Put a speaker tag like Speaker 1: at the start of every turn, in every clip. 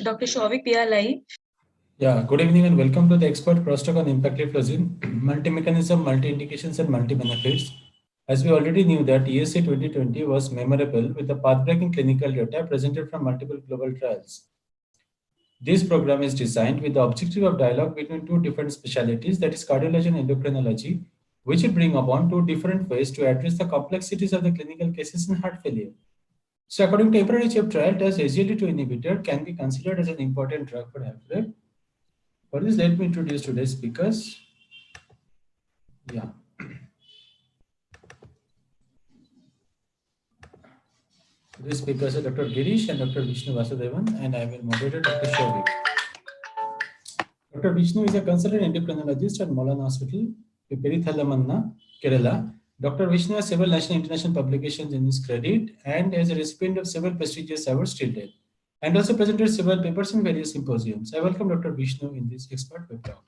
Speaker 1: Dr. Shovik, we are live.
Speaker 2: Yeah, good evening and welcome to the expert crosstalk on Empagliflozin, multi-mechanism, multi-indications and multi-benefits. As we already knew that ESC 2020 was memorable with the path-breaking clinical data presented from multiple global trials. This program is designed with the objective of dialogue between two different specialties, that is cardiology and endocrinology, which will bring upon two different ways to address the complexities of the clinical cases in heart failure. So according to Emperor trial, does SGLT2 inhibitor can be considered as an important drug for heart failure? For this, let me introduce today's speakers. Yeah. Today's speakers are Dr. Girish and Dr. Vishnu Vasudevan, and I will moderate Dr. Shovik. Dr. Vishnu is a consultant endocrinologist at Molan Hospital, Perithalamana, Kerala. Dr. Vishnu has several national and international publications in his credit and is a recipient of several prestigious awards till date, and also presented several papers in various symposiums. I welcome Dr. Vishnu in this expert web talk.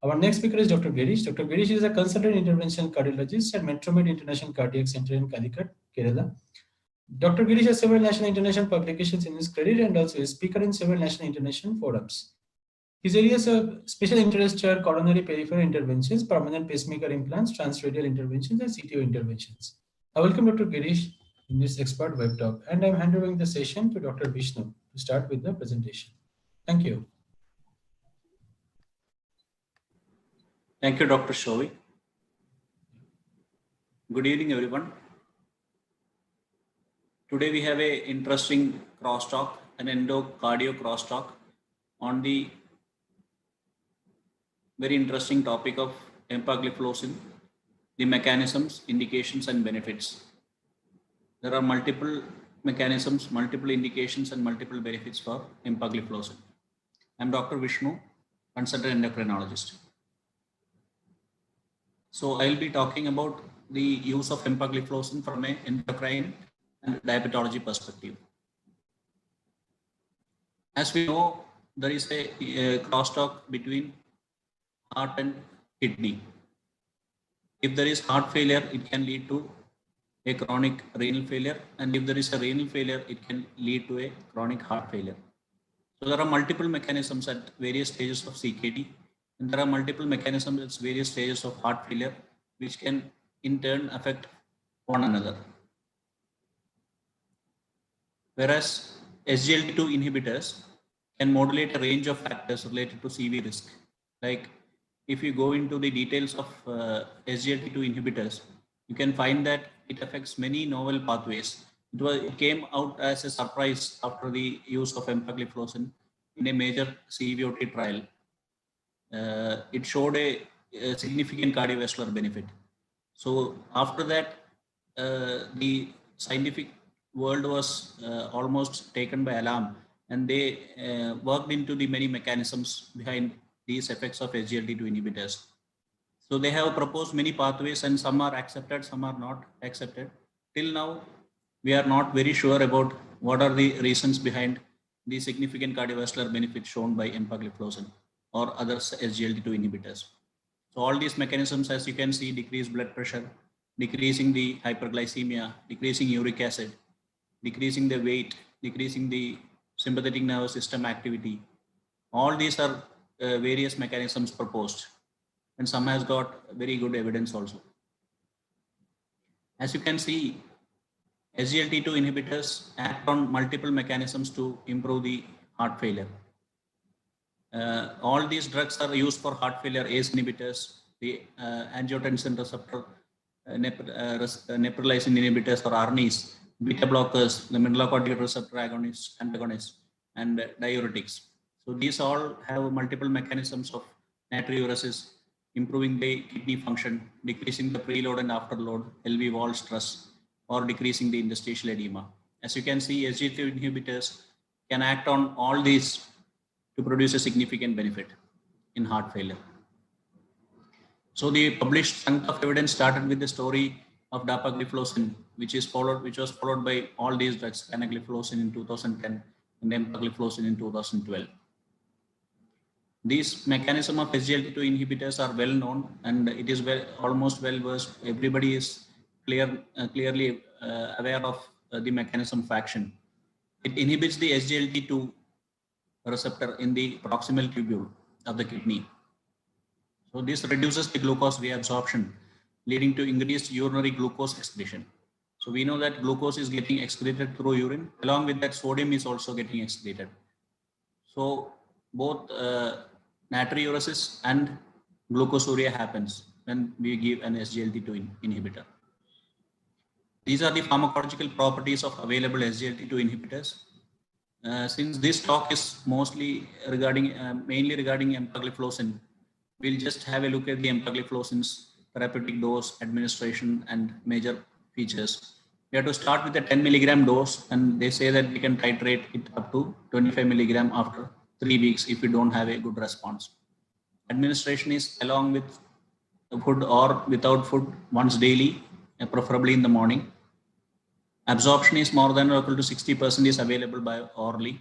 Speaker 2: Our next speaker is Dr. Girish. Dr. Girish is a consultant interventional cardiologist at Metromed International Cardiac Center in Calicut, Kerala. Dr. Girish has several national and international publications in his credit and also is speaker in several national and international forums. His areas of special interest are coronary peripheral interventions, permanent pacemaker implants, transradial interventions, and CTO interventions. I welcome Dr. Girish in this expert web talk, and I'm handing the session to Dr. Vishnu to start with the presentation. Thank you.
Speaker 3: Thank you, Dr. Shovik. Good evening, everyone. Today we have an interesting crosstalk, an endocardio crosstalk on the very interesting topic of empagliflozin, the mechanisms, indications, and benefits. There are multiple mechanisms, multiple indications, and multiple benefits for empagliflozin. I'm Dr. Vishnu, consultant endocrinologist. So I'll be talking about the use of empagliflozin from an endocrine and diabetology perspective. As we know, there is a crosstalk between heart and kidney. If there is heart failure, it can lead to a chronic renal failure, and if there is a renal failure, it can lead to a chronic heart failure. So there are multiple mechanisms at various stages of CKD, and there are multiple mechanisms at various stages of heart failure, which can in turn affect one another. Whereas SGLT2 inhibitors can modulate a range of factors related to CV risk. Like if you go into the details of SGLT2 inhibitors, you can find that it affects many novel pathways. It came out as a surprise after the use of empagliflozin in a major CVOT trial. It showed a significant cardiovascular benefit. So after that, the scientific world was almost taken by alarm, and they worked into the many mechanisms behind these effects of SGLT2 inhibitors. So they have proposed many pathways, and some are accepted, some are not accepted. Till now, we are not very sure about what are the reasons behind the significant cardiovascular benefits shown by empagliflozin or other SGLT2 inhibitors. So all these mechanisms, as you can see, decrease blood pressure, decreasing the hyperglycemia, decreasing uric acid, decreasing the weight, decreasing the sympathetic nervous system activity. All these are various mechanisms proposed, and some has got very good evidence also. As you can see, SGLT2 inhibitors act on multiple mechanisms to improve the heart failure. All these drugs are used for heart failure: ACE inhibitors, the angiotensin receptor neprilysin inhibitors or ARNIs, beta blockers, the mineralocorticoid receptor antagonists, and diuretics. So these all have multiple mechanisms of natriuresis, improving the kidney function, decreasing the preload and afterload, LV wall stress, or decreasing the interstitial edema. As you can see, SGLT2 inhibitors can act on all these to produce a significant benefit in heart failure. So the published strength of evidence started with the story of dapagliflozin, which was followed by all these drugs, canagliflozin in 2010 and empagliflozin in 2012. These mechanism of SGLT2 inhibitors are well known, and it is almost well versed. Everybody is clearly aware of the mechanism of action. It inhibits the SGLT2 receptor in the proximal tubule of the kidney. So this reduces the glucose reabsorption, leading to increased urinary glucose excretion. So we know that glucose is getting excreted through urine. Along with that, sodium is also getting excreted. So both natriuresis and glucosuria happens when we give an SGLT2 inhibitor. These are the pharmacological properties of available SGLT2 inhibitors. Since this talk is mostly regarding, mainly regarding empagliflozin, we'll just have a look at the empagliflozin's therapeutic dose, administration, and major features. We have to start with a 10 milligram dose, and they say that we can titrate it up to 25 milligram after 3 weeks if we don't have a good response. Administration is along with food or without food once daily, preferably in the morning. Absorption is more than or equal to 60% is available by orally,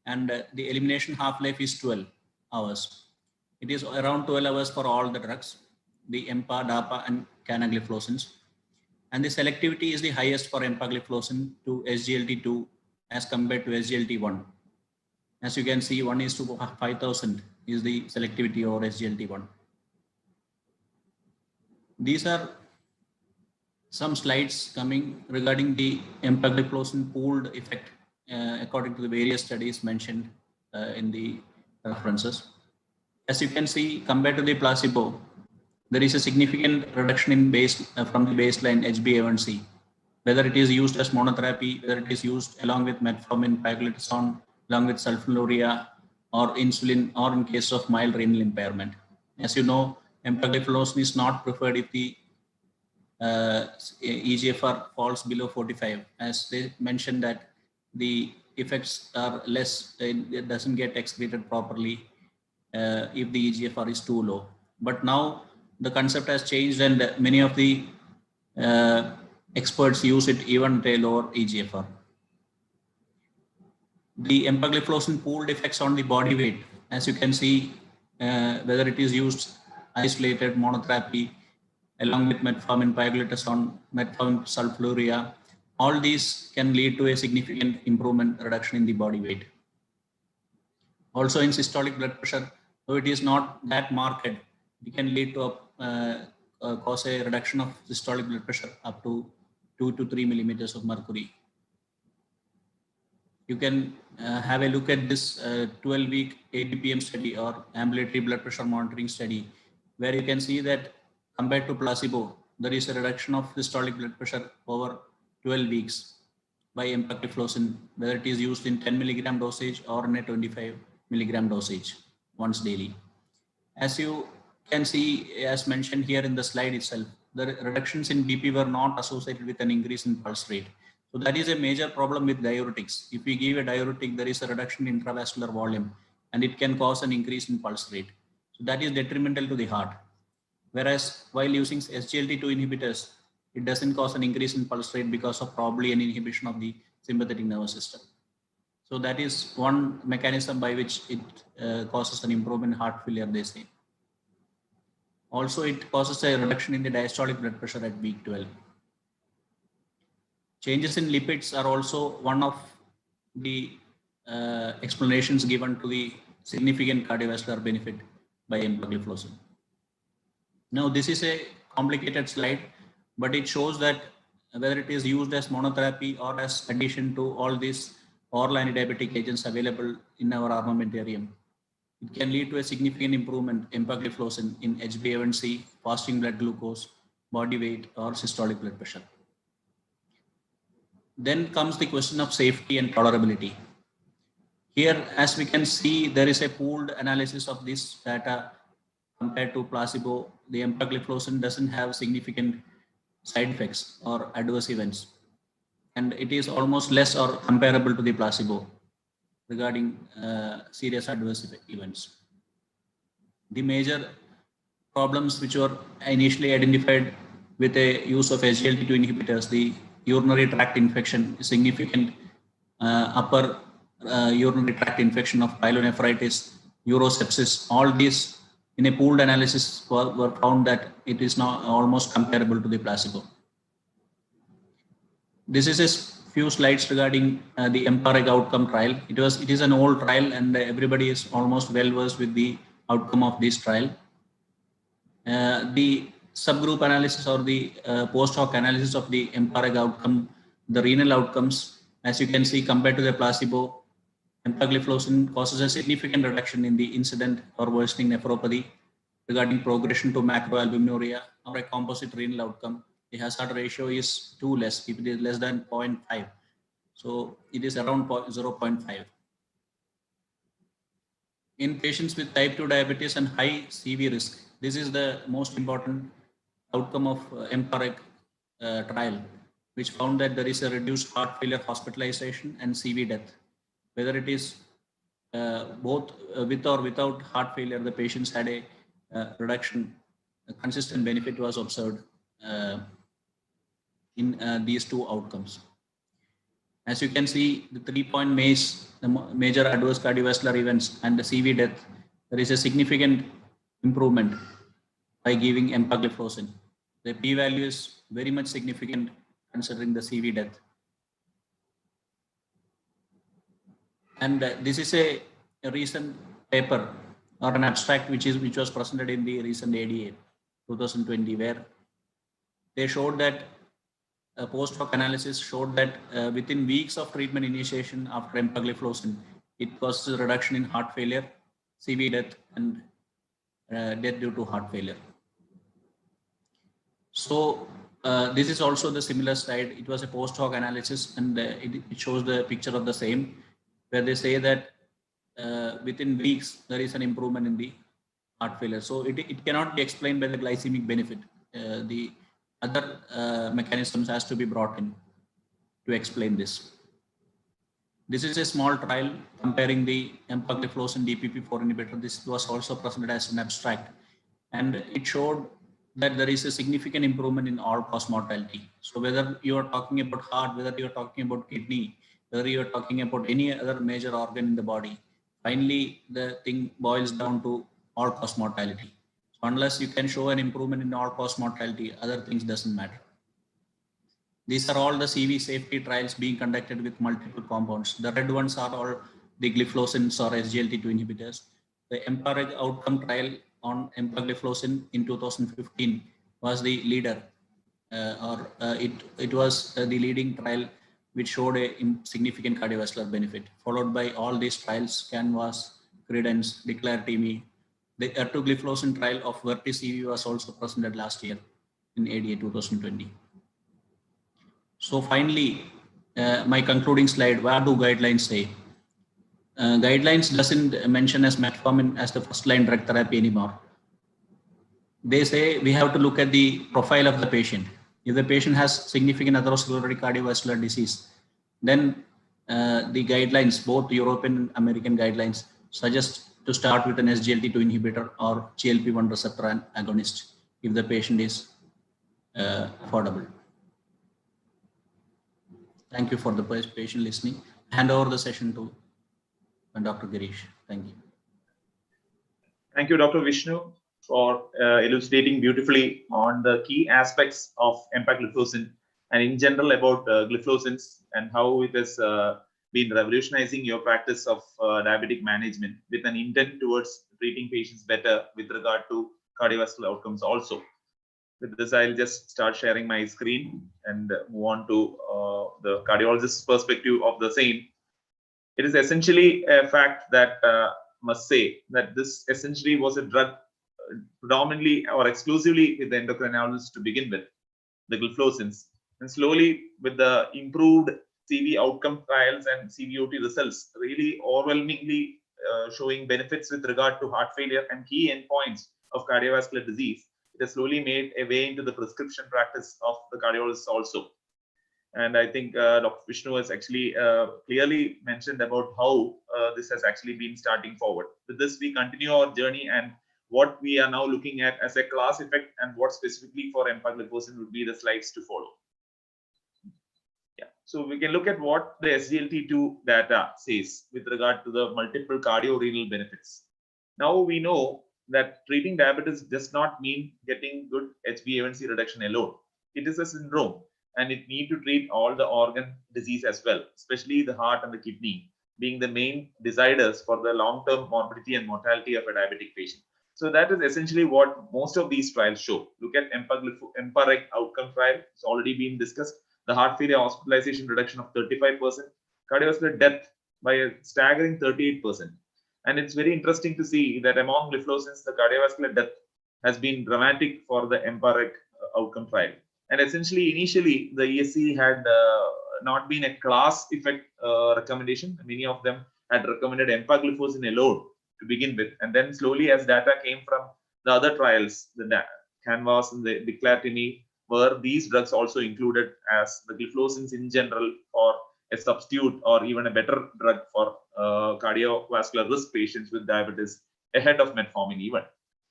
Speaker 3: and the elimination half-life is 12 hours. It is around 12 hours for all the drugs, the EMPA, DAPA, and canagliflozins. And the selectivity is the highest for empagliflozin to SGLT2 as compared to SGLT1. As you can see, 1 is to 5,000 is the selectivity over SGLT1. These are some slides coming regarding the empagliflozin pooled effect according to the various studies mentioned in the references. As you can see, compared to the placebo, there is a significant reduction in from the baseline HbA1c, whether it is used as monotherapy, whether it is used along with metformin, pioglitazone, along with sulfonylurea or insulin, or in case of mild renal impairment. As you know, empagliflozin is not preferred if the eGFR falls below 45, as they mentioned that the effects are less, it doesn't get excreted properly if the eGFR is too low. But now the concept has changed, and many of the experts use it even at a lower eGFR. The empagliflozin pooled effects on the body weight, as you can see, whether it is used isolated monotherapy, along with metformin, pioglitazone, metformin, sulfonylurea, all these can lead to a significant improvement, reduction in the body weight. Also in systolic blood pressure, though it is not that marked, it can lead to cause a reduction of systolic blood pressure up to 2 to 3 millimeters of mercury. You can have a look at this 12-week ABPM study or ambulatory blood pressure monitoring study, where you can see that compared to placebo, there is a reduction of systolic blood pressure over 12 weeks by empagliflozin, whether it is used in 10 milligram dosage or in a 25 milligram dosage once daily. As you can see, as mentioned here in the slide itself, the reductions in BP were not associated with an increase in pulse rate. So that is a major problem with diuretics. If we give a diuretic, there is a reduction in intravascular volume, and it can cause an increase in pulse rate. So that is detrimental to the heart. Whereas while using SGLT2 inhibitors, it doesn't cause an increase in pulse rate because of probably an inhibition of the sympathetic nervous system. So that is one mechanism by which it causes an improvement in heart failure, they say. Also, it causes a reduction in the diastolic blood pressure at week 12. Changes in lipids are also one of the explanations given to the significant cardiovascular benefit by empagliflozin. Now, this is a complicated slide, but it shows that whether it is used as monotherapy or as addition to all these oral antidiabetic agents available in our armamentarium, it can lead to a significant improvement, empagliflozin, in HbA1c, fasting blood glucose, body weight, or systolic blood pressure. Then comes the question of safety and tolerability. Here, as we can see, there is a pooled analysis of this data compared to placebo. The empagliflozin doesn't have significant side effects or adverse events, and it is almost less or comparable to the placebo regarding serious adverse events. The major problems which were initially identified with the use of SGLT2 inhibitors, the urinary tract infection, significant upper urinary tract infection of pyelonephritis, urosepsis, all these in a pooled analysis were found that it is now almost comparable to the placebo. This is a few slides regarding the Empagliflozin outcome trial. It is an old trial, and everybody is almost well versed with the outcome of this trial. The subgroup analysis or the post hoc analysis of the Empagliflozin outcome, the renal outcomes, as you can see, compared to the placebo, Empagliflozin causes a significant reduction in the incident or worsening nephropathy regarding progression to macroalbuminuria or a composite renal outcome. The hazard ratio is 2 less, if it is less than 0.5. So it is around 0.5. In patients with type 2 diabetes and high CV risk, this is the most important outcome of Empagliflozin trial, which found that there is a reduced heart failure hospitalization and CV death. Whether it is both with or without heart failure, the patients had a reduction, a consistent benefit was observed in these two outcomes. As you can see, the 3-point MACE, the major adverse cardiovascular events, and the CV death, there is a significant improvement by giving Empagliflozin. The p-value is very much significant considering the CV death. And this is a recent paper or an abstract which was presented in the recent ADA 2020, where they showed that post hoc analysis showed that within weeks of treatment initiation after Empagliflozin, it causes a reduction in heart failure, CV death, and death due to heart failure. So this is also the similar slide. It was a post hoc analysis, and it shows the picture of the same, where they say that within weeks there is an improvement in the heart failure. So it cannot be explained by the glycemic benefit. The other mechanisms has to be brought in to explain this. This is a small trial comparing the Empagliflozin DPP-4 inhibitor. This was also presented as an abstract, and it showed that there is a significant improvement in all-cause mortality. So whether you are talking about heart, whether you are talking about kidney, whether you are talking about any other major organ in the body, finally the thing boils down to all-cause mortality. So unless you can show an improvement in all-cause mortality, other things doesn't matter. These are all the CV safety trials being conducted with multiple compounds. The red ones are all the gliflozins or SGLT2 inhibitors. The Empagliflozin outcome trial on Empagliflozin in 2015 was the leader, it was the leading trial which showed a significant cardiovascular benefit, followed by all these trials, CANVAS, CREDENCE, DECLARE-TIMI. The ertugliflozin trial of VERTI-CV was also presented last year in ADA 2020. So finally, my concluding slide, what do guidelines say? Guidelines doesn't mention as metformin as the first line drug therapy anymore. They say we have to look at the profile of the patient. If the patient has significant atherosclerotic cardiovascular disease, then the guidelines, both European and American guidelines, suggest to start with an SGLT2 inhibitor or GLP-1 receptor agonist if the patient is affordable. Thank you for the patient listening. Hand over the session to Dr. Girish. Thank you.
Speaker 1: Thank you, Dr. Vishnu, for elucidating beautifully on the key aspects of empagliflozin and in general about gliflozins and how it has been revolutionizing your practice of diabetic management with an intent towards treating patients better with regard to cardiovascular outcomes also. With this, I'll just start sharing my screen and move on to the cardiologist's perspective of the same. It is essentially a fact that must say that this essentially was a drug predominantly or exclusively with the endocrinologist to begin with, the gliflozins, and slowly with the improved CV outcome trials and CVOT results really overwhelmingly showing benefits with regard to heart failure and key endpoints of cardiovascular disease. It has slowly made a way into the prescription practice of the cardiologists also. And I think Dr. Vishnu has actually clearly mentioned about how this has actually been starting forward. With this, we continue our journey and what we are now looking at as a class effect and what specifically for empagliflozin would be the slides to follow. Yeah, so we can look at what the SGLT2 data says with regard to the multiple cardiorenal benefits. Now we know that treating diabetes does not mean getting good HbA1c reduction alone. It is a syndrome. and it need to treat all the organ disease as well, especially the heart and the kidney being the main deciders for the long-term morbidity and mortality of a diabetic patient. So that is essentially what most of these trials show. Look at EMPA-REG outcome trial. It's already been discussed. The heart failure hospitalization reduction of 35%, cardiovascular death by a staggering 38%. And it's very interesting to see that among gliflozins, the cardiovascular death has been dramatic for the EMPA-REG outcome trial. And essentially, initially, the ESC had not been a class effect recommendation. Many of them had recommended empagliflozin alone to begin with. And then slowly, as data came from the other trials, the Canvas and the Declartini, were these drugs also included as the gliflozins in general for a substitute or even a better drug for cardiovascular risk patients with diabetes ahead of metformin even.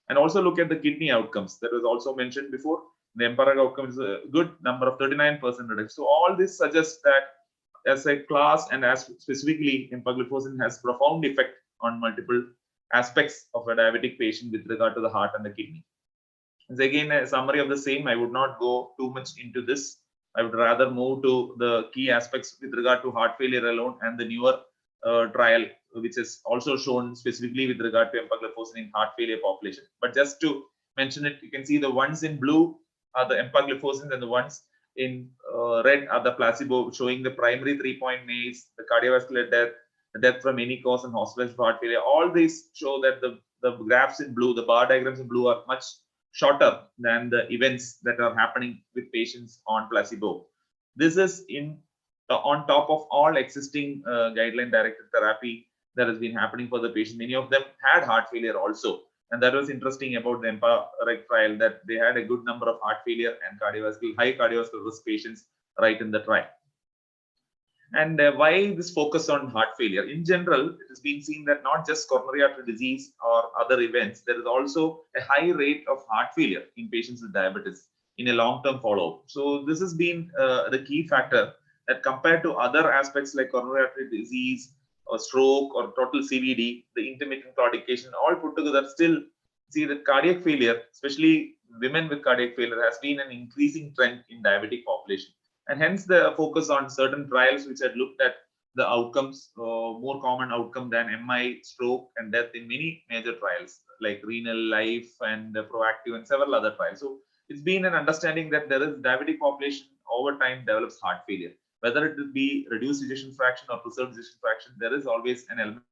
Speaker 1: And also look at the kidney outcomes that was also mentioned before. The EMPA-REG outcome is a good number of 39% reduction. So all this suggests that as a class and as specifically empagliflozin has profound effect on multiple aspects of a diabetic patient with regard to the heart and the kidney. As again, a summary of the same. I would not go too much into this. I would rather move to the key aspects with regard to heart failure alone and the newer trial, which is also shown specifically with regard to empagliflozin in heart failure population. But just to mention it, you can see the ones in blue are the empagliflozin and the ones in red are the placebo, showing the primary 3-point MACE, the cardiovascular death, the death from any cause, and hospitalization for heart failure. All these show that the graphs in blue, the bar diagrams in blue, are much shorter than the events that are happening with patients on placebo. This is on top of all existing guideline directed therapy that has been happening for the patient. Many of them had heart failure also. And that was interesting about the EMPA-REG trial, that they had a good number of heart failure and high cardiovascular risk patients right in the trial. And why this focus on heart failure? In general, it has been seen that not just coronary artery disease or other events, there is also a high rate of heart failure in patients with diabetes in a long-term follow-up. So this has been the key factor that compared to other aspects like coronary artery disease or stroke or total CVD, the intermittent claudication, all put together, still see that cardiac failure, especially women with cardiac failure, has been an increasing trend in diabetic population. And hence the focus on certain trials which had looked at the outcomes, more common outcome than MI, stroke, and death in many major trials like renal, life, and proactive, and several other trials. So it's been an understanding that there is diabetic population over time develops heart failure. Whether it will be reduced ejection fraction or preserved ejection fraction, there is always an element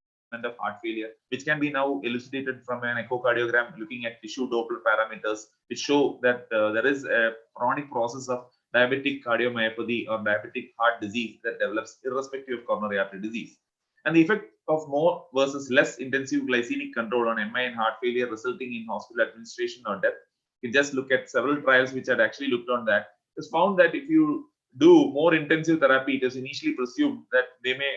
Speaker 1: of heart failure, which can be now elucidated from an echocardiogram looking at tissue Doppler parameters, which show that there is a chronic process of diabetic cardiomyopathy or diabetic heart disease that develops irrespective of coronary artery disease. And the effect of more versus less intensive glycemic control on MI and heart failure resulting in hospital administration or death. You can just look at several trials which had actually looked on that. It's found that if you do more intensive therapy, it is initially presumed that they may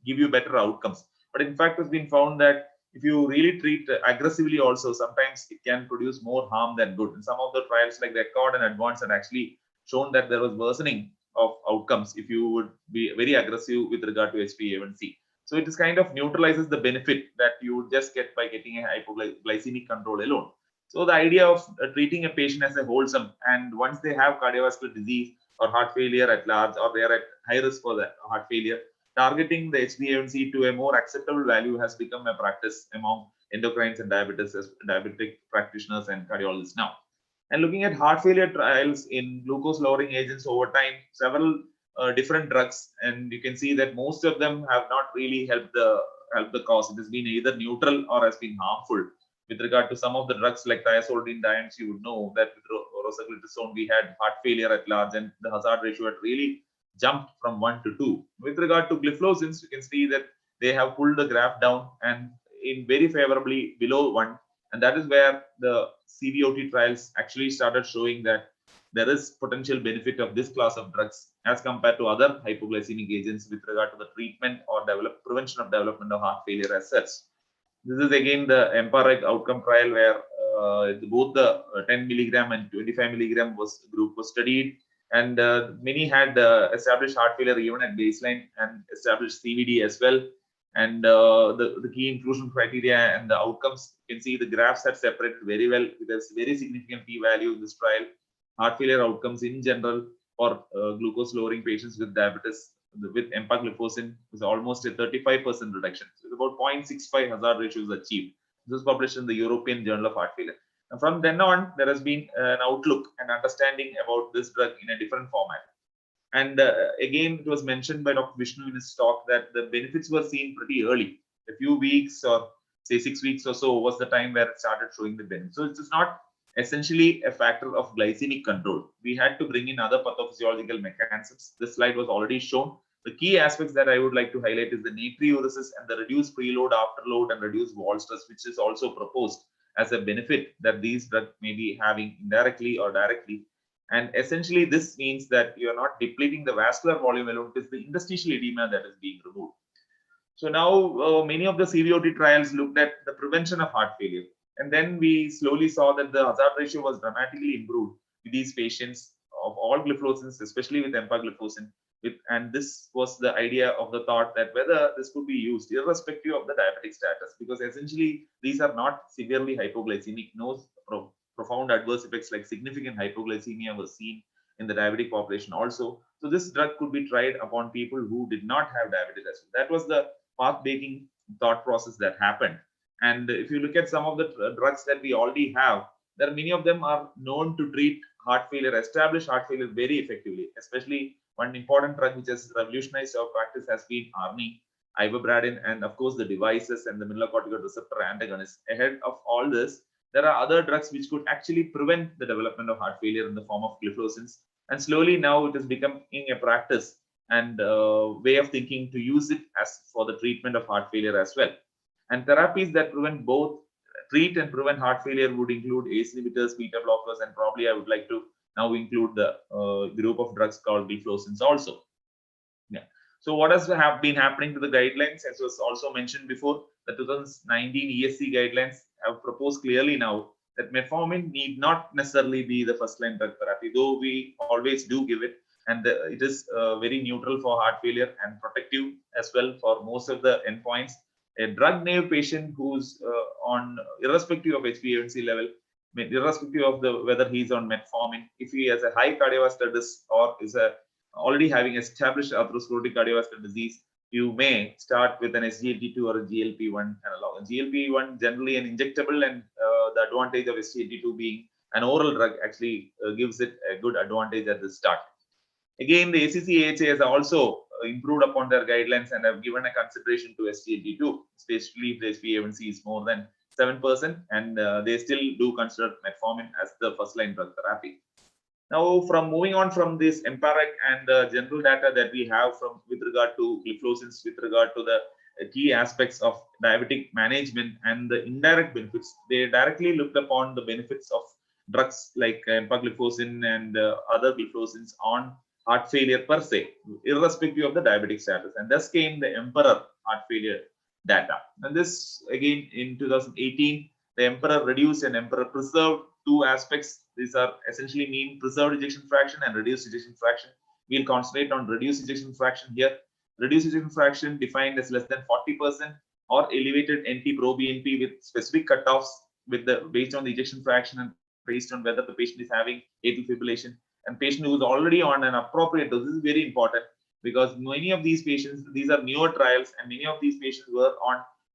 Speaker 1: give you better outcomes. But in fact, it's been found that if you really treat aggressively also, sometimes it can produce more harm than good. In some of the trials like the Accord and Advance had actually shown that there was worsening of outcomes if you would be very aggressive with regard to HbA1c. So it is kind of neutralizes the benefit that you would just get by getting a hypoglycemic control alone. So the idea of treating a patient as a wholesome, and once they have cardiovascular disease or heart failure at large, or they are at high risk for the heart failure, targeting the HbA1c to a more acceptable value has become a practice among endocrines and diabetic practitioners and cardiologists now. And looking at heart failure trials in glucose lowering agents over time, several different drugs, and you can see that most of them have not really helped the cause. It has been either neutral or has been harmful. With regard to some of the drugs like thiazolidine diams, you would know that with rosiglitazone we had heart failure at large, and the hazard ratio had really jumped from 1 to 2. With regard to gliflozins, you can see that they have pulled the graph down and in very favorably below 1. And that is where the CVOT trials actually started showing that there is potential benefit of this class of drugs as compared to other hypoglycemic agents with regard to the treatment or prevention of development of heart failure as such. This is again the EMPA-REG outcome trial where both the 10 milligram and 25 milligram group was studied, and many had established heart failure even at baseline and established CVD as well. And the key inclusion criteria and the outcomes, you can see the graphs are separated very well. There's very significant p-value in this trial. Heart failure outcomes in general, for glucose lowering patients with diabetes with empagliflozin is almost a 35% reduction. So it's about 0.65 hazard ratio is achieved. This was published in the European Journal of Heart Failure. And from then on, there has been an outlook and understanding about this drug in a different format. And again, it was mentioned by Dr. Vishnu in his talk that the benefits were seen pretty early. A few weeks or say 6 weeks or so was the time where it started showing the benefits. So it is not essentially a factor of glycemic control. We had to bring in other pathophysiological mechanisms. This slide was already shown. The key aspects that I would like to highlight is the natriuresis and the reduced preload, afterload, and reduced wall stress, which is also proposed as a benefit that these drugs may be having indirectly or directly. And essentially, this means that you are not depleting the vascular volume alone, it is the interstitial edema that is being removed. So now many of the CVOT trials looked at the prevention of heart failure. And then we slowly saw that the hazard ratio was dramatically improved with these patients of all gliflozins, especially with empagliflozin. And this was the idea of the thought that whether this could be used irrespective of the diabetic status, because essentially these are not severely hypoglycemic. No profound adverse effects like significant hypoglycemia was seen in the diabetic population also. So this drug could be tried upon people who did not have diabetes as well. That was the path-breaking thought process that happened. And if you look at some of the drugs that we already have, there are many of them are known to treat heart failure, established heart failure very effectively. Especially one important drug which has revolutionized our practice has been ARNI, ivabradine, and of course the devices and the mineralocorticoid receptor antagonists. Ahead of all this, there are other drugs which could actually prevent the development of heart failure in the form of gliflozins. And slowly now it is becoming a practice and way of thinking to use it as for the treatment of heart failure as well. And therapies that prevent both treat and prevent heart failure would include ACE inhibitors, beta blockers, and probably I would like to now include the group of drugs called gliflozins also. Yeah. So what has been happening to the guidelines, as was also mentioned before, the 2019 ESC guidelines have proposed clearly now that metformin need not necessarily be the first-line drug therapy, though we always do give it, and it is very neutral for heart failure and protective as well for most of the endpoints. A drug-naive patient who's on, irrespective of HbA1c level, irrespective of whether he's on metformin, if he has a high cardiovascular risk or is already having established atherosclerotic cardiovascular disease, you may start with an SGLT2 or a GLP-1 analog. GLP-1 generally an injectable, and the advantage of SGLT2 being an oral drug actually gives it a good advantage at the start. Again, the ACC-AHA has also improved upon their guidelines and have given a consideration to SGLT2, especially if the HbA1c is more than 7%, and they still do consider metformin as the first-line drug therapy. Now, from moving on from this empiric and the general data that we have from with regard to gliflozins, with regard to the key aspects of diabetic management and the indirect benefits, they directly looked upon the benefits of drugs like empagliflozin and other gliflozins on heart failure per se, irrespective of the diabetic status. And thus came the Emperor heart failure data. And this again in 2018, the Emperor reduced and Emperor preserved two aspects. These are essentially mean preserved ejection fraction and reduced ejection fraction. We'll concentrate on reduced ejection fraction here. Reduced ejection fraction defined as less than 40% or elevated NT-proBNP with specific cutoffs based on the ejection fraction and based on whether the patient is having atrial fibrillation. And patient who is already on an appropriate dose. This is very important because many of these patients, these are newer trials, and many of these patients were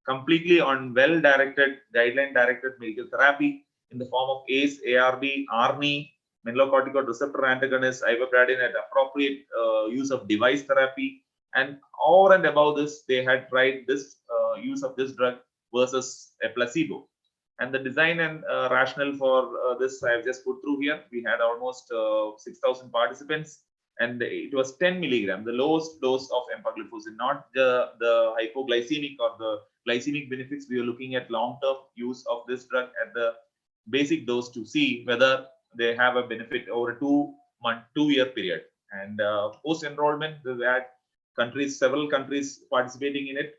Speaker 1: completely on well-directed, guideline-directed medical therapy in the form of ACE, ARB, ARNI, mineralocorticoid receptor antagonists, ivabradine at appropriate use of device therapy. And over and above this, they had tried this use of this drug versus a placebo. And the design and rationale for this I've just put through here. We had almost 6,000 participants, and it was 10 milligram, the lowest dose of empagliflozin, not the hypoglycemic or the glycemic benefits. We are looking at long-term use of this drug at the basic dose to see whether they have a benefit over a 2-year period. And post-enrollment, we had several countries participating in it,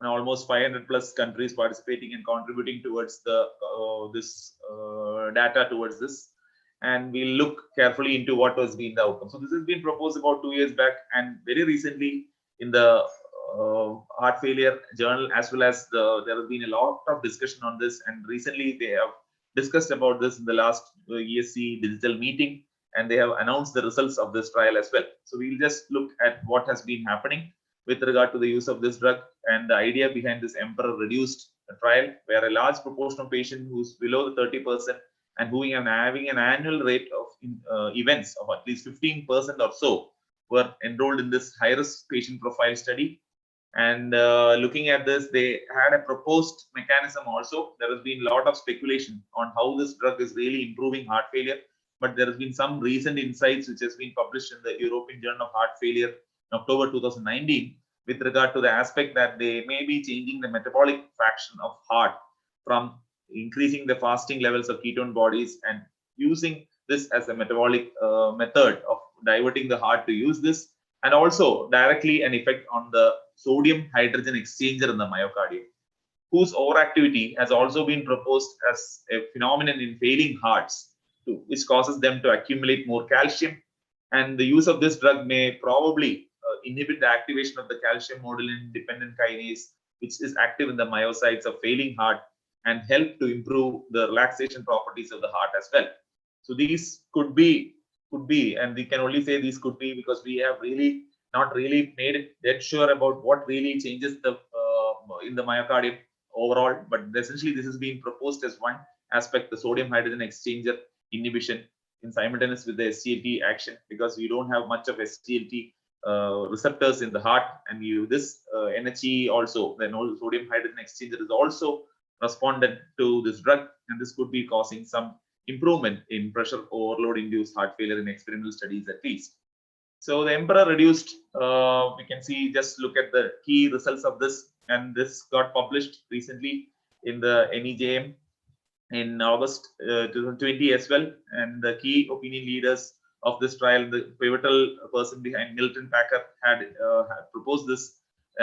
Speaker 1: and almost 500 plus countries participating and contributing towards the data towards this. And we'll look carefully into what has been the outcome. So this has been proposed about 2 years back, and very recently in the heart failure journal, as well as there has been a lot of discussion on this, and recently they have discussed about this in the last ESC digital meeting. and they have announced the results of this trial as well. So we'll just look at what has been happening with regard to the use of this drug and the idea behind this Emperor reduced trial, where a large proportion of patients who's below the 30% and who are having an annual rate of events of at least 15% or so were enrolled in this high-risk patient profile study. And looking at this, they had a proposed mechanism also. There has been a lot of speculation on how this drug is really improving heart failure, but there has been some recent insights which has been published in the European Journal of Heart Failure in October 2019 with regard to the aspect that they may be changing the metabolic fraction of heart from increasing the fasting levels of ketone bodies and using this as a metabolic method of diverting the heart to use this, and also directly an effect on the sodium hydrogen exchanger in the myocardium, whose overactivity has also been proposed as a phenomenon in failing hearts, which causes them to accumulate more calcium. And the use of this drug may probably inhibit the activation of the calcium modulin dependent kinase, which is active in the myocytes of failing heart, and help to improve the relaxation properties of the heart as well. So these could be, and we can only say these could be because we have really not really made it dead sure about what really changes the in the myocardium overall. But essentially, this is being proposed as one aspect, the sodium hydrogen exchanger inhibition in simultaneous with the SGLT action, because you don't have much of SGLT receptors in the heart, and this NHE also, the sodium hydrogen exchanger, is also responded to this drug, and this could be causing some improvement in pressure overload induced heart failure in experimental studies at least. So the Emperor reduced, we can see, just look at the key results of this, and this got published recently in the NEJM in August 2020 as well. And the key opinion leaders of this trial, the pivotal person behind Milton Packer, had proposed this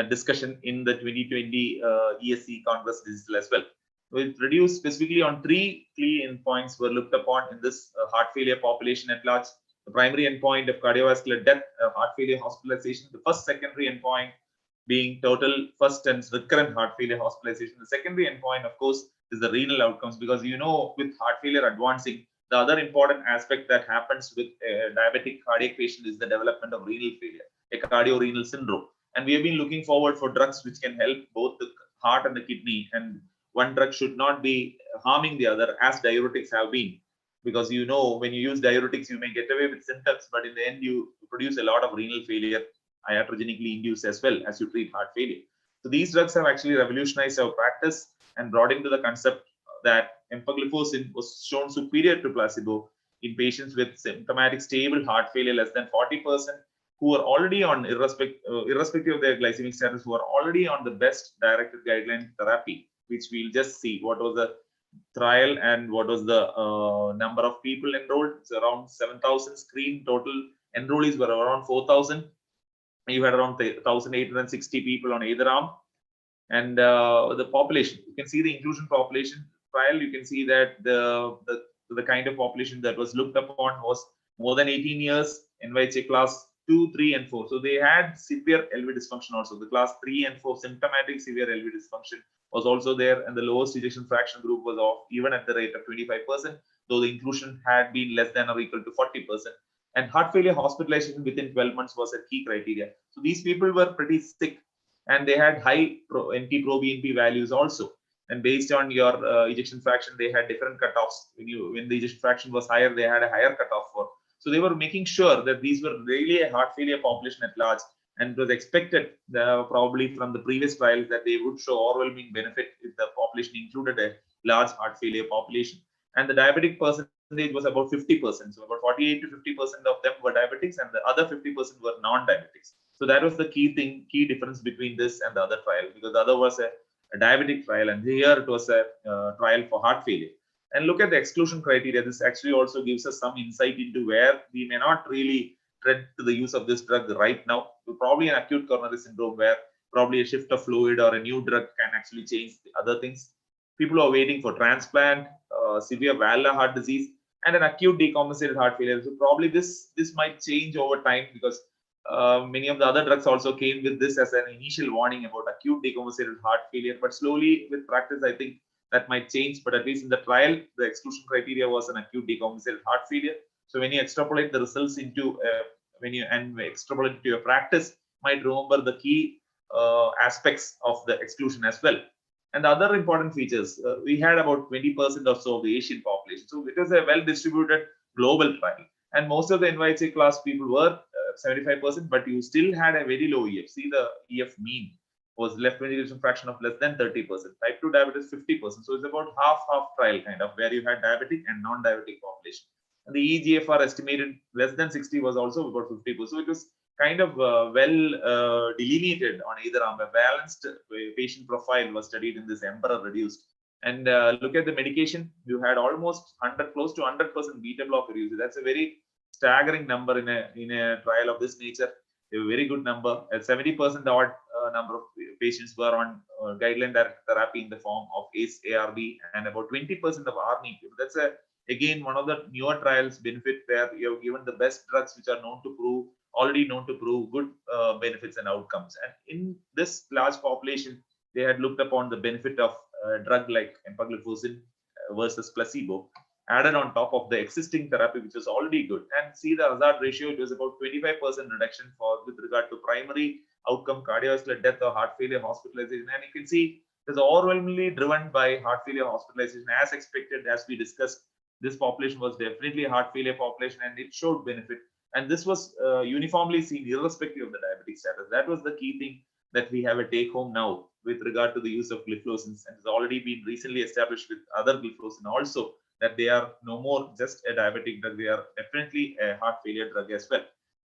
Speaker 1: discussion in the 2020 ESC Congress Digital as well. It reduced specifically on 3 key endpoints were looked upon in this heart failure population at large. The primary endpoint of cardiovascular death, heart failure hospitalization, the first secondary endpoint being total first and recurrent heart failure hospitalization. The secondary endpoint, of course, is the renal outcomes, because with heart failure advancing, the other important aspect that happens with a diabetic cardiac patient is the development of renal failure, a cardiorenal syndrome. And we have been looking forward for drugs which can help both the heart and the kidney, and one drug should not be harming the other, as diuretics have been. Because when you use diuretics, you may get away with symptoms, but in the end, you produce a lot of renal failure, iatrogenically induced, as well as you treat heart failure. So these drugs have actually revolutionized our practice and brought into the concept that empagliflozin was shown superior to placebo in patients with symptomatic stable heart failure less than 40%, who are already on, irrespective of their glycemic status, who are already on the best directed guideline therapy, which we'll just see what was the trial and what was the number of people enrolled. It's around 7,000 screen. Total enrollees were around 4,000. You had around 1,860 people on either arm. And the population, you can see the inclusion population trial. You can see that the kind of population that was looked upon was more than 18 years, NYHA class 2, 3, and 4. So they had severe LV dysfunction also. The class 3 and 4 symptomatic severe LV dysfunction was also there, and the lowest ejection fraction group was off even at the rate of 25%, though the inclusion had been less than or equal to 40%. And heart failure hospitalization within 12 months was a key criteria. So these people were pretty sick, and they had high NT-proBNP values also. And based on your ejection fraction, they had different cutoffs. When the ejection fraction was higher, they had a higher cutoff for. So they were making sure that these were really a heart failure population at large, and it was expected probably from the previous trials that they would show overwhelming benefit if the population included a large heart failure population. And the diabetic percentage was about 50%. So about 48 to 50% of them were diabetics, and the other 50% were non-diabetics. So that was the key difference between this and the other trial, because the other was a diabetic trial, and here it was a trial for heart failure. And look at the exclusion criteria. This actually also gives us some insight into where we may not really tread to the use of this drug right now. Probably an acute coronary syndrome where probably a shift of fluid or a new drug can actually change the other things. People are waiting for transplant, severe valvular heart disease, and an acute decompensated heart failure. So probably this might change over time, because many of the other drugs also came with this as an initial warning about acute decompensated heart failure. But slowly with practice, I think that might change. But at least in the trial, the exclusion criteria was an acute decompensated heart failure. So when you extrapolate the results into extrapolate to your practice, might remember the key aspects of the exclusion as well. And the other important features, we had about 20% or so of the Asian population. So it was a well-distributed global trial. And most of the NYHA class people were 75%, but you still had a very low EF. See, the EF mean was left ventricular fraction of less than 30%. Type 2 diabetes 50%. So it's about half trial kind of, where you had diabetic and non-diabetic population. And the eGFR estimated less than 60 was also about 50%. So it was kind of well delineated on either arm. A balanced patient profile was studied in this Emperor reduced. And look at the medication, you had almost close to 100% beta blocker use. That's a very staggering number in a trial of this nature. A very good number. At 70% odd number of patients were on guideline directed therapy in the form of ACE ARB, and about 20% of ARNI. That's again one of the newer trials benefit, where you have given the best drugs which are already known to prove good benefits and outcomes. And in this large population, they had looked upon the benefit of a drug like empagliflozin versus placebo added on top of the existing therapy, which was already good. And see the hazard ratio, it was about 25% reduction with regard to primary outcome, cardiovascular death or heart failure hospitalization. And you can see it is overwhelmingly driven by heart failure hospitalization. As expected, as we discussed, this population was definitely a heart failure population, and it showed benefit. And this was uniformly seen irrespective of the diabetic status. That was the key thing that we have a take home now with regard to the use of gliflozins, and has already been recently established with other gliflozin also, that they are no more just a diabetic drug, they are definitely a heart failure drug as well.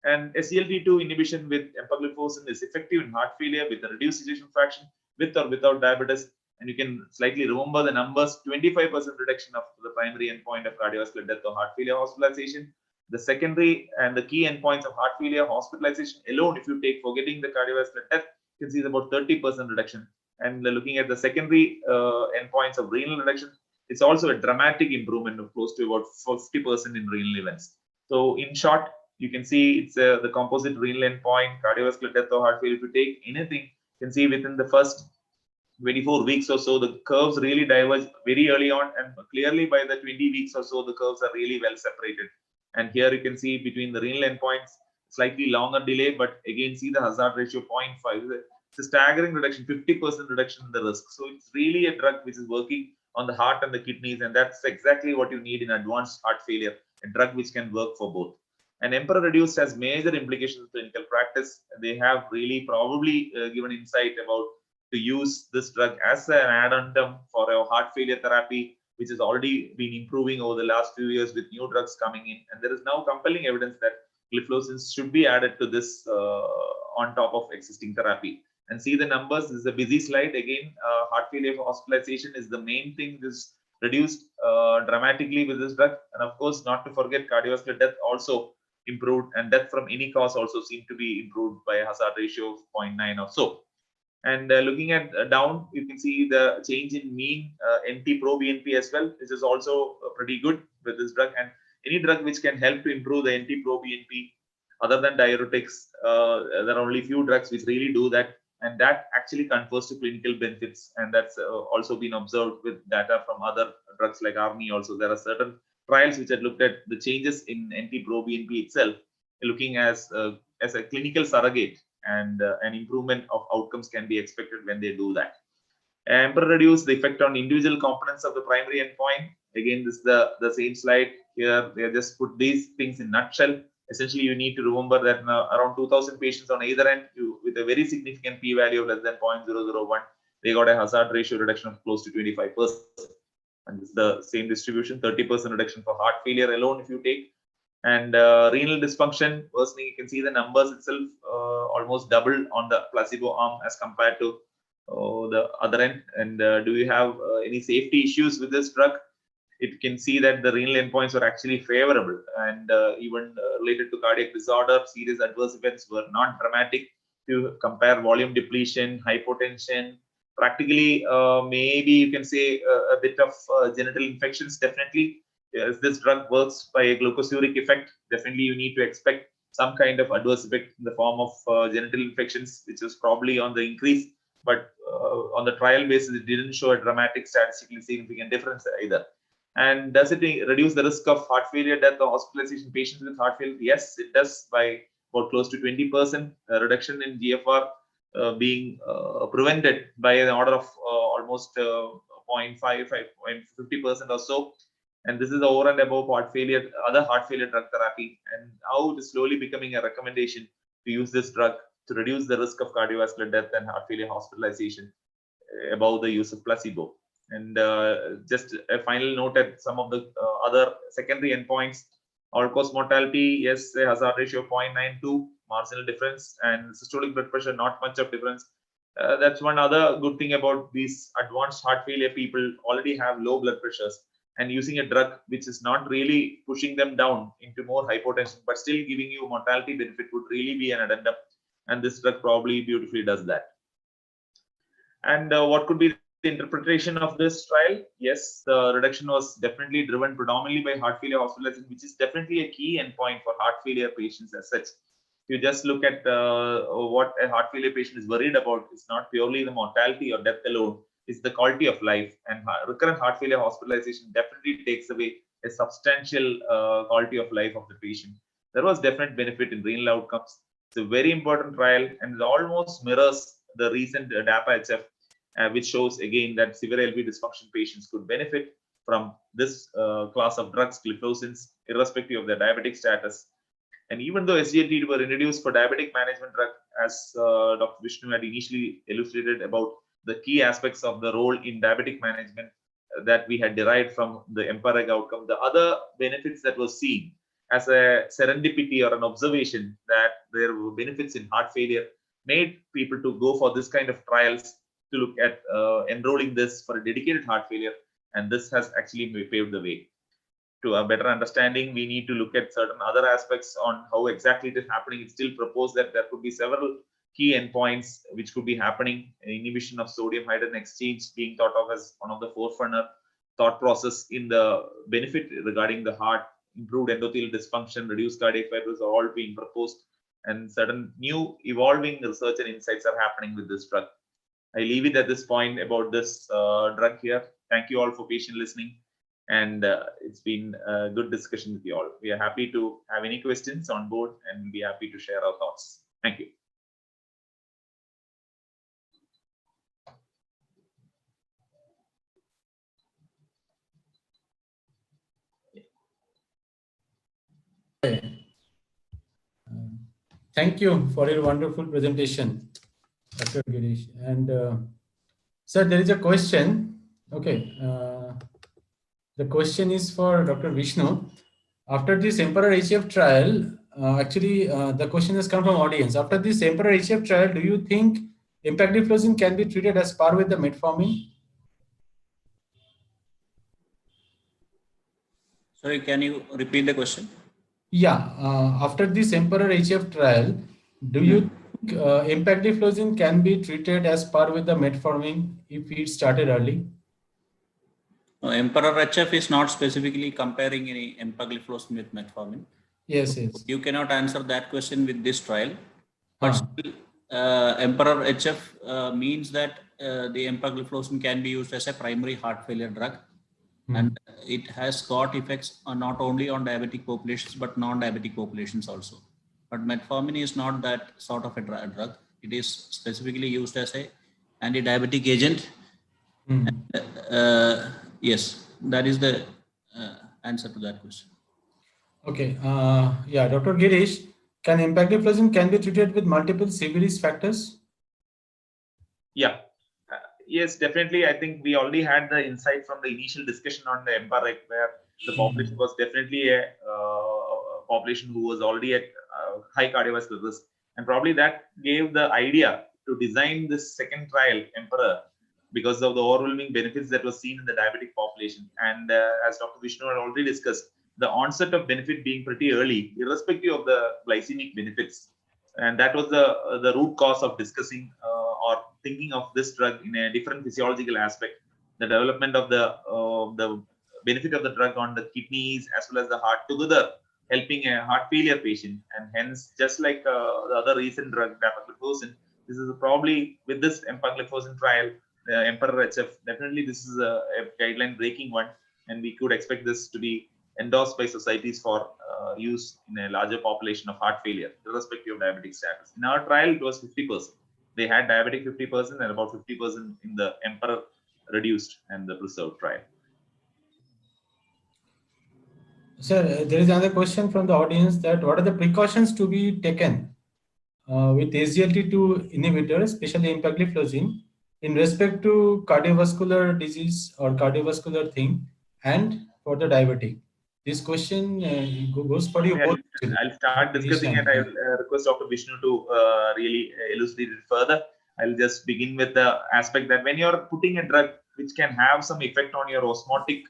Speaker 1: And SGLT2 inhibition with empagliflozin is effective in heart failure with a reduced ejection fraction, with or without diabetes. And you can slightly remember the numbers: 25% reduction of the primary endpoint of cardiovascular death or heart failure hospitalization. The secondary and the key endpoints of heart failure hospitalization alone, if you take forgetting the cardiovascular death, you can see about 30% reduction. And looking at the secondary endpoints of renal reduction, it's also a dramatic improvement of close to about 50% in renal events. So in short, you can see it's the composite renal endpoint, cardiovascular death or heart failure. If you take anything, you can see within the first 24 weeks or so, the curves really diverge very early on, and clearly by the 20 weeks or so, the curves are really well separated. And here you can see between the renal endpoints, slightly longer delay, but again, see the hazard ratio 0.5. It's a staggering reduction, 50% reduction in the risk. So it's really a drug which is working on the heart and the kidneys, and that's exactly what you need in advanced heart failure, a drug which can work for both. And Emperor Reduced has major implications in clinical practice. They have really probably given insight about to use this drug as an add-on term for a heart failure therapy, which has already been improving over the last few years with new drugs coming in. And there is now compelling evidence that gliflozins should be added to this on top of existing therapy. And see the numbers. This is a busy slide. Again, heart failure hospitalization is the main thing. This reduced dramatically with this drug. And of course, not to forget, cardiovascular death also improved, and death from any cause also seemed to be improved by a hazard ratio of 0.9 or so. And looking at down, you can see the change in mean NT-proBNP as well, which is also pretty good with this drug. And any drug which can help to improve the NT-proBNP, other than diuretics, there are only few drugs which really do that, and that actually confers to clinical benefits. And that's also been observed with data from other drugs like ARNI. Also, there are certain trials which had looked at the changes in NT-proBNP itself, looking as a clinical surrogate, and an improvement of outcomes can be expected when they do that. Emperor Reduced, the effect on individual components of the primary endpoint. Again, this is the same slide here. They just put these things in nutshell. Essentially, you need to remember that around 2,000 patients on either end, with a very significant p-value of less than 0.001, they got a hazard ratio reduction of close to 25%. And this is the same distribution, 30% reduction for heart failure alone if you take. And renal dysfunction worsening, you can see the numbers itself almost doubled on the placebo arm as compared to the other end. And do you have any safety issues with this drug? It can see that the renal endpoints were actually favorable, and even related to cardiac disorder, serious adverse events were not dramatic. To compare volume depletion, hypotension, practically maybe you can say a bit of genital infections. Definitely, as this drug works by a glucosuric effect, definitely you need to expect some kind of adverse effect in the form of genital infections, which is probably on the increase. But on the trial basis, it didn't show a dramatic statistically significant difference either. And does it reduce the risk of heart failure, death, or hospitalization in patients with heart failure? Yes, it does, by about close to 20% reduction in GFR being prevented by an order of almost 0.55, 50% or so. And this is over and above heart failure, other heart failure drug therapy, and how it is slowly becoming a recommendation to use this drug to reduce the risk of cardiovascular death and heart failure hospitalization above the use of placebo. And just a final note at some of the other secondary endpoints. All-cause mortality, yes, a hazard ratio of 0.92, marginal difference, and systolic blood pressure, not much of difference. That's one other good thing about these advanced heart failure people already have low blood pressures, and using a drug which is not really pushing them down into more hypotension, but still giving you mortality benefit would really be an addendum. And this drug probably beautifully does that. And what could be the interpretation of this trial? Yes, the reduction was definitely driven predominantly by heart failure hospitalization, which is definitely a key endpoint for heart failure patients as such. If you just look at what a heart failure patient is worried about, it's not purely the mortality or death alone, it's the quality of life. And recurrent heart failure hospitalization definitely takes away a substantial quality of life of the patient. There was definite benefit in renal outcomes. It's a very important trial, and it almost mirrors the recent DAPA-HF, which shows again that severe LV dysfunction patients could benefit from this class of drugs, gliflozins, irrespective of their diabetic status. And even though SGLT were introduced for diabetic management drug, as Dr. Vishnu had initially elucidated about the key aspects of the role in diabetic management that we had derived from the EMPA-REG outcome, the other benefits that were seen as a serendipity or an observation that there were benefits in heart failure made people to go for this kind of trials to look at enrolling this for a dedicated heart failure. And this has actually paved the way. To a better understanding, we need to look at certain other aspects on how exactly it is happening. It's still proposed that there could be several key endpoints which could be happening. Inhibition of sodium hydrogen exchange being thought of as one of the forefront thought process in the benefit regarding the heart. Improved endothelial dysfunction, reduced cardiac fibrosis are all being proposed, and certain new evolving research and insights are happening with this drug. I leave it at this point about this drug here. Thank you all for patient listening, and it's been a good discussion with you all. We are happy to have any questions on board, and we'll be happy to share our thoughts. Thank you.
Speaker 2: Thank you for your wonderful presentation, Dr. Girish. And sir, there is a question. Okay. The question is for Dr. Vishnu. After this Emperor-HF trial, the question has come from audience. After this Emperor-HF trial, do you think empagliflozin can be treated as par with the metformin?
Speaker 3: Sorry, can you repeat the question?
Speaker 2: Yeah. After this Emperor-HF trial, do you think empagliflozin can be treated as par with the metformin if it started early?
Speaker 3: Emperor-HF is not specifically comparing any empagliflozin with metformin.
Speaker 2: Yes,
Speaker 3: so
Speaker 2: yes.
Speaker 3: You cannot answer that question with this trial. But still, Emperor-HF means that the empagliflozin can be used as a primary heart failure drug. And it has got effects not only on diabetic populations, but non-diabetic populations also. But metformin is not that sort of a drug. It is specifically used as a anti-diabetic agent. And, yes, that is the answer to that question.
Speaker 2: Okay. Yeah, Dr. Girish, can empagliflozin can be treated with multiple CV risk factors?
Speaker 1: Yeah. Yes, definitely. I think we already had the insight from the initial discussion on the EMPA-REG, where the population was definitely a population who was already at high cardiovascular risk. And probably that gave the idea to design this second trial, EMPEROR, because of the overwhelming benefits that was seen in the diabetic population. And as Dr. Vishnu had already discussed, the onset of benefit being pretty early, irrespective of the glycemic benefits. And that was the root cause of discussing or thinking of this drug in a different physiological aspect. The development of the benefit of the drug on the kidneys as well as the heart together, helping a heart failure patient. And hence, just like the other recent drug, empagliflozin, this is probably with this empagliflozin trial, the Emperor-HF, definitely this is a guideline breaking one. and we could expect this to be endorsed by societies for use in a larger population of heart failure, irrespective of diabetic status. In our trial, it was 50%. They had diabetic 50% and about 50% in the Emperor reduced and the preserved trial.
Speaker 2: Sir, there is another question from the audience that what are the precautions to be taken with SGLT2 inhibitors, especially empagliflozin, in respect to cardiovascular disease or cardiovascular thing and for the diabetic? This question goes for you both.
Speaker 1: I'll start discussing and I'll request Dr. Vishnu to really elucidate it further. I'll just begin with the aspect that when you're putting a drug which can have some effect on your osmotic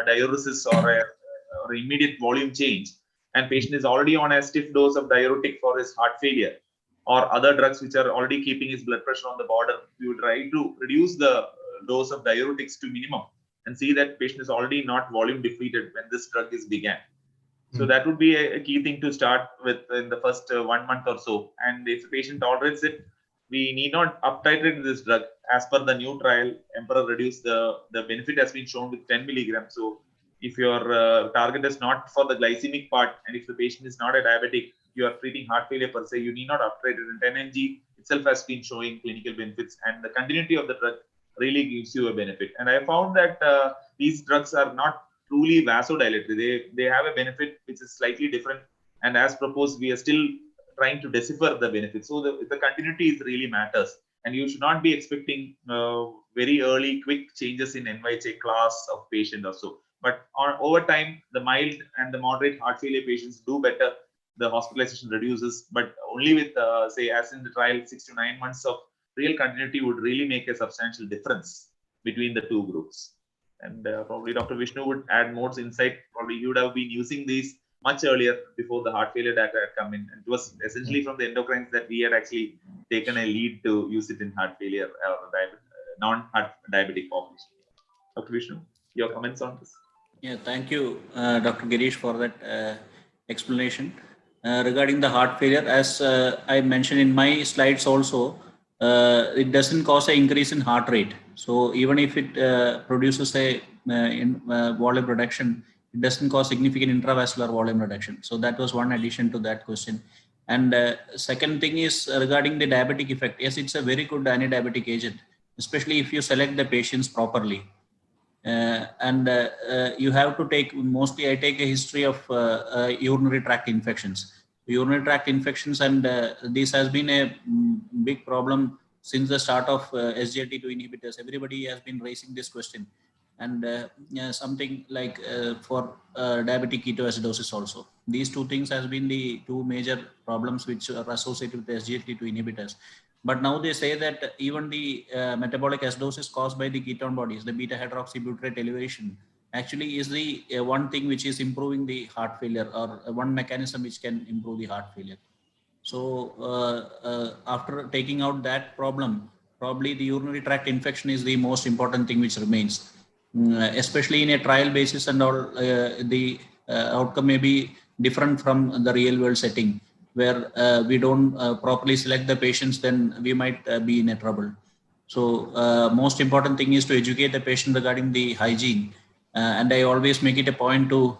Speaker 1: diuresis or immediate volume change, and patient is already on a stiff dose of diuretic for his heart failure or other drugs which are already keeping his blood pressure on the border, we would try to reduce the dose of diuretics to minimum and see that patient is already not volume depleted when this drug is began. So that would be a key thing to start with in the first 1 month or so. And if the patient tolerates it, we need not up-titrate this drug. As per the new trial, Emperor reduced the benefit has been shown with 10 milligrams. So if your target is not for the glycemic part, and if the patient is not a diabetic, you are treating heart failure per se, you need not up-titrate it. And 10 mg itself has been showing clinical benefits, and the continuity of the drug really gives you a benefit. And I found that these drugs are not truly vasodilatory. They have a benefit which is slightly different, and as proposed, we are still trying to decipher the benefits. So the continuity is really matters, and you should not be expecting very early quick changes in NYHA class of patient or so. But over time, the mild and the moderate heart failure patients do better. The hospitalization reduces, but only with say as in the trial, 6 to 9 months of real continuity would really make a substantial difference between the two groups. And probably Dr. Vishnu would add more insight. Probably you would have been using these much earlier before the heart failure data had come in. And it was essentially from the endocrines that we had actually taken a lead to use it in heart failure or non-heart diabetic population. Dr. Vishnu, your comments on this?
Speaker 3: Yeah, thank you, Dr. Girish, for that explanation. Regarding the heart failure, as I mentioned in my slides also, it doesn't cause an increase in heart rate. So even if it produces a volume reduction, it doesn't cause significant intravascular volume reduction. So that was one addition to that question. And second thing is regarding the diabetic effect. Yes, it's a very good anti-diabetic agent, especially if you select the patients properly. You have to take, mostly I take a history of urinary tract infections. Urinary tract infections, and this has been a big problem since the start of SGLT2 inhibitors. Everybody has been raising this question, and something like for diabetic ketoacidosis also. These two things has been the two major problems which are associated with the SGLT2 inhibitors. But now they say that even the metabolic acidosis caused by the ketone bodies, the beta hydroxybutyrate elevation, actually is the one thing which is improving the heart failure, or one mechanism which can improve the heart failure. So after taking out that problem, probably the urinary tract infection is the most important thing which remains, especially in a trial basis, and all the outcome may be different from the real world setting, where we don't properly select the patients, then we might be in a trouble. So most important thing is to educate the patient regarding the hygiene. And I always make it a point to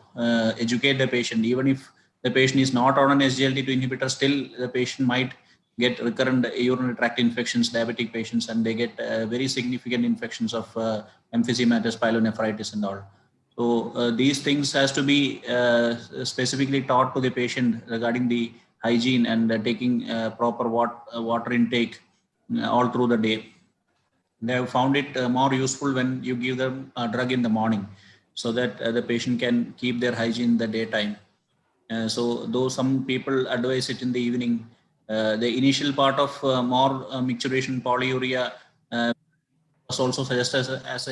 Speaker 3: educate the patient. Even if the patient is not on an SGLT2 inhibitor, still the patient might get recurrent urinary tract infections, diabetic patients, and they get very significant infections of emphysematous pyelonephritis and all. So these things has to be specifically taught to the patient regarding the hygiene and taking proper water intake all through the day. They have found it more useful when you give them a drug in the morning, so that the patient can keep their hygiene in the daytime. So though some people advise it in the evening, the initial part of more micturition polyuria was also suggested as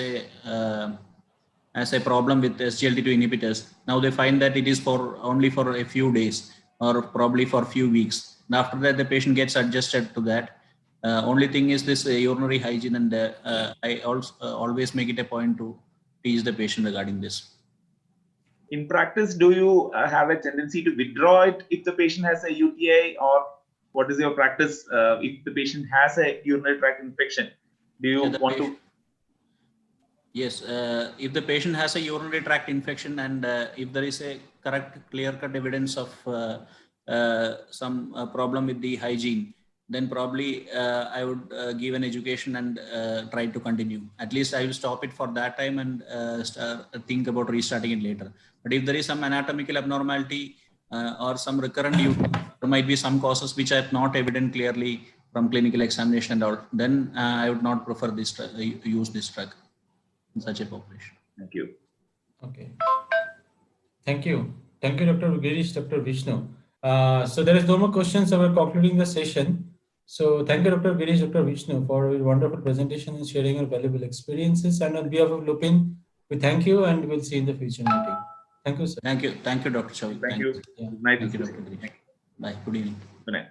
Speaker 3: a problem with SGLT2 inhibitors. Now they find that it is only for a few days or probably for a few weeks. And after that, the patient gets adjusted to that. Only thing is this urinary hygiene, and I also always make it a point to teach the patient regarding this.
Speaker 1: In practice, do you have a tendency to withdraw it if the patient has a UTI, or what is your practice if the patient has a urinary tract infection? Do you want to?
Speaker 3: Yes, if the patient has a urinary tract infection and if there is a correct, clear-cut evidence of some problem with the hygiene, then probably I would give an education and try to continue. At least I will stop it for that time and think about restarting it later. But if there is some anatomical abnormality or some recurrent use, there might be some causes which are not evident clearly from clinical examination and all, then I would not prefer this use this drug in such a population.
Speaker 1: Thank you.
Speaker 2: Okay. Thank you. Thank you, Dr. Girish, Dr. Vishnu. So there is no more questions, so we're concluding the session. So thank you, Dr. Girish, Dr. Vishnu, for your wonderful presentation and sharing your valuable experiences. And on behalf of Lupin, we thank you and we'll see you in the future meeting. Thank you, sir.
Speaker 3: Thank you, Dr. Chavi.
Speaker 1: Thank you.
Speaker 2: Yeah.
Speaker 1: Good night.
Speaker 3: Thank you, Dr. Girish. Bye. Good evening.
Speaker 1: Good night.